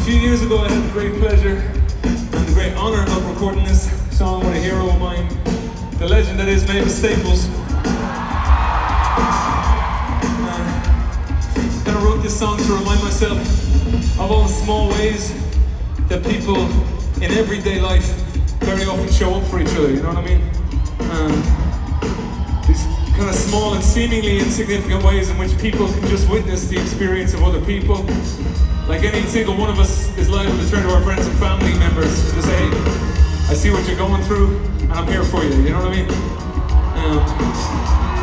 few years ago I had the great pleasure and the great honor of recording this song with a hero of mine, the legend that is Mavis Staples. I wrote this song to remind myself of all the small ways that people in everyday life very often show up for each other, you know what I mean? These kind of small and seemingly insignificant ways in which people can just witness the experience of other people. Like any single one of us is liable to turn to our friends and family members and say, hey, I see what you're going through and I'm here for you, you know what I mean?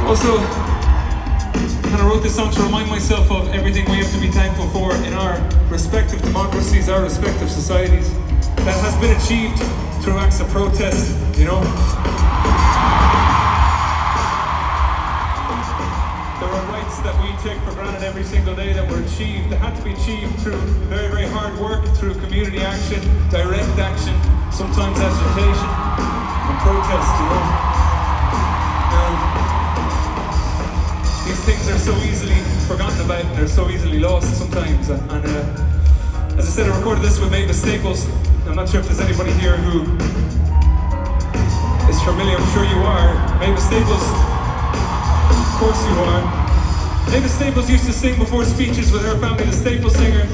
Also, I kind of wrote this song to remind myself of everything we have to be thankful for in our respective democracies, our respective societies, that has been achieved through acts of protest, you know? There are rights that we take for granted every single day that were achieved, that had to be achieved through very, very hard work, through community action, direct action, sometimes agitation, and protest, you know? These things are so easily forgotten about and they're so easily lost sometimes. And as I said, I recorded this with Mavis Staples. I'm not sure if there's anybody here who is familiar. I'm sure you are. Mavis Staples, of course you are. Mavis Staples used to sing before speeches with her family, the Staples Singers.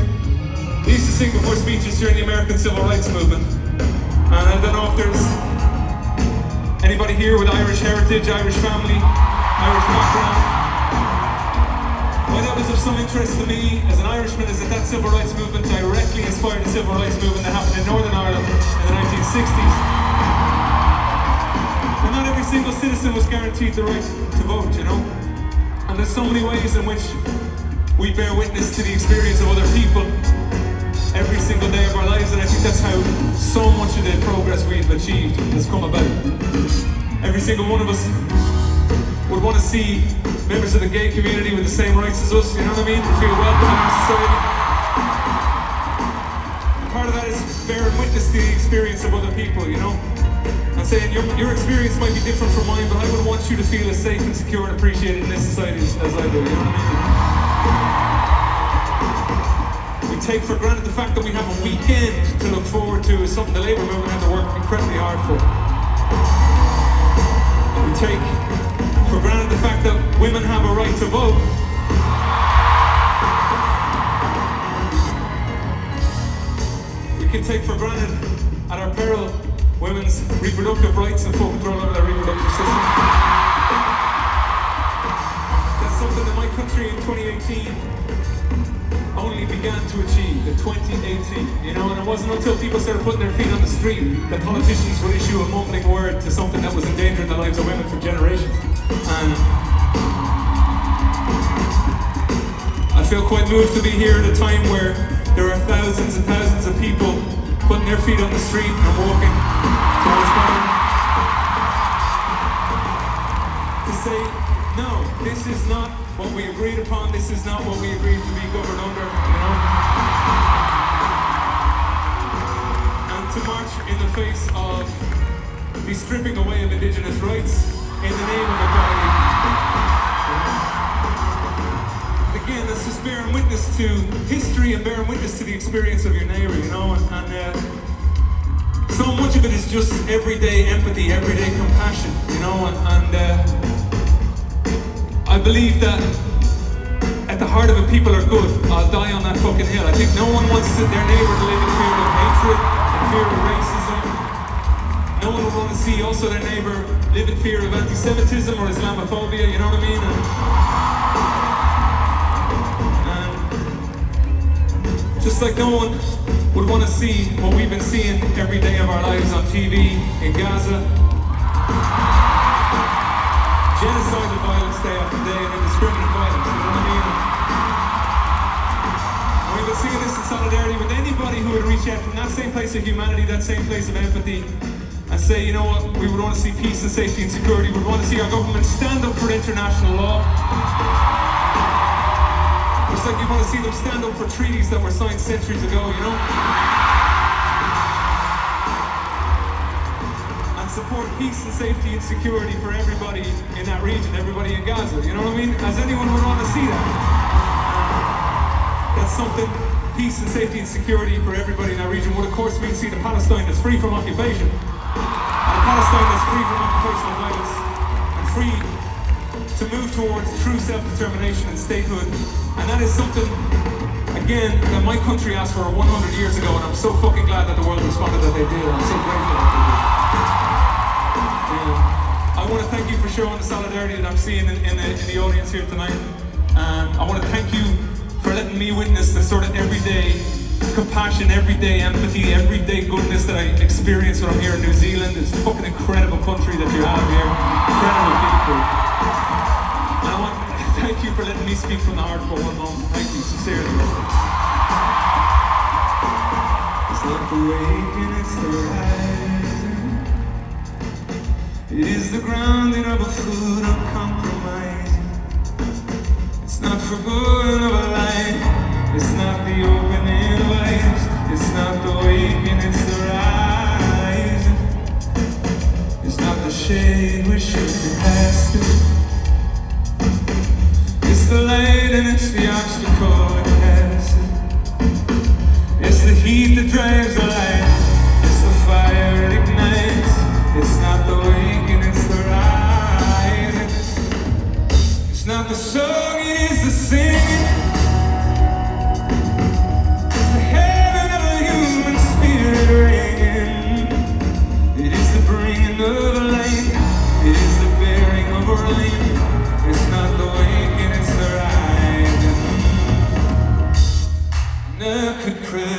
They used to sing before speeches during the American Civil Rights Movement. And I don't know if there's anybody here with Irish heritage, Irish family, Irish background. Why that was of some interest to me as an Irishman is that civil rights movement directly inspired the civil rights movement that happened in Northern Ireland in the 1960s. And not every single citizen was guaranteed the right to vote, you know? And there's so many ways in which we bear witness to the experience of other people every single day of our lives, and I think that's how so much of the progress we've achieved has come about. Every single one of us would want to see members of the gay community with the same rights as us, you know what I mean? Feel welcome in our society. And part of that is bearing witness to the experience of other people, you know? I'm saying your experience might be different from mine, but I would want you to feel as safe and secure and appreciated in this society as I do, you know what I mean? We take for granted the fact that we have a weekend to look forward to is something the Labour movement had to work incredibly hard for. We take for granted the fact that women have a right to vote. We can take for granted, at our peril, women's reproductive rights and full control over their reproductive system. That's something that my country in 2018 only began to achieve, in 2018, you know, and it wasn't until people started putting their feet on the street that politicians would issue a mumbling word to something that was endangering the lives of women for generations. And I feel quite moved to be here at a time where there are thousands and thousands of people putting their feet on the street and walking towards government to say, no, this is not what we agreed upon, this is not what we agreed to be governed under, you know? And to march in the face of the stripping away of Indigenous rights in the name of equality. Again, that's just bearing witness to history and bearing witness to the experience of your neighbor, you know, and so much of it is just everyday empathy, everyday compassion, you know, and I believe that at the heart of it, people are good. I'll die on that fucking hill. I think no one wants their neighbor to live in fear of hatred, in fear of racism. No one would want to see also their neighbor live in fear of anti-Semitism or Islamophobia, you know what I mean? And just like no one would want to see what we've been seeing every day of our lives on TV in Gaza. Genocidal violence day after day and indiscriminate violence, you know what I mean? And we've been seeing this in solidarity with anybody who would reach out from that same place of humanity, that same place of empathy, and say, you know what, we would want to see peace and safety and security. We would want to see our government stand up for international law. Just like you want to see them stand up for treaties that were signed centuries ago, you know? And support peace and safety and security for everybody in that region, everybody in Gaza, you know what I mean? As anyone would want to see that. That's something peace and safety and security for everybody in our region would of course mean seeing a Palestine that's free from occupation. And a Palestine that's free from occupational violence and free to move towards true self-determination and statehood. And that is something, again, that my country asked for 100 years ago, and I'm so fucking glad that the world responded that they did. I'm so grateful that they did. I want to thank you for showing the solidarity that I'm seeing in the audience here tonight. I want to thank you for letting me witness the sort of everyday compassion, everyday empathy, everyday goodness that I experience when I'm here in New Zealand. It's a fucking incredible country that you have here. Incredible people. And I want to thank you for letting me speak from the heart for one moment. Thank you, sincerely. It's not the waking, it's the rising. It is the grounding of a food uncompromising. It's not for good of a life. It's not the opening of eyes. It's not the waking, it's the rising. It's not the shade we should be casting. It's the light and it's the obstacle it passes. It's the heat that drives the light. It's the fire it ignites. It's not the waking, it's the rising. It's not the song, it is the singing. It's the heaven of a human spirit ringing. It is the bringing of a light. It is the bearing of a rain. It's not the waking, it's the rising. No could cry.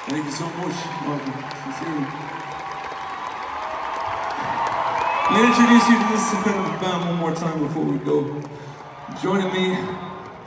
Thank you so much, Martin. Sincerely. Let me introduce you to this incredible band one more time before we go. Joining me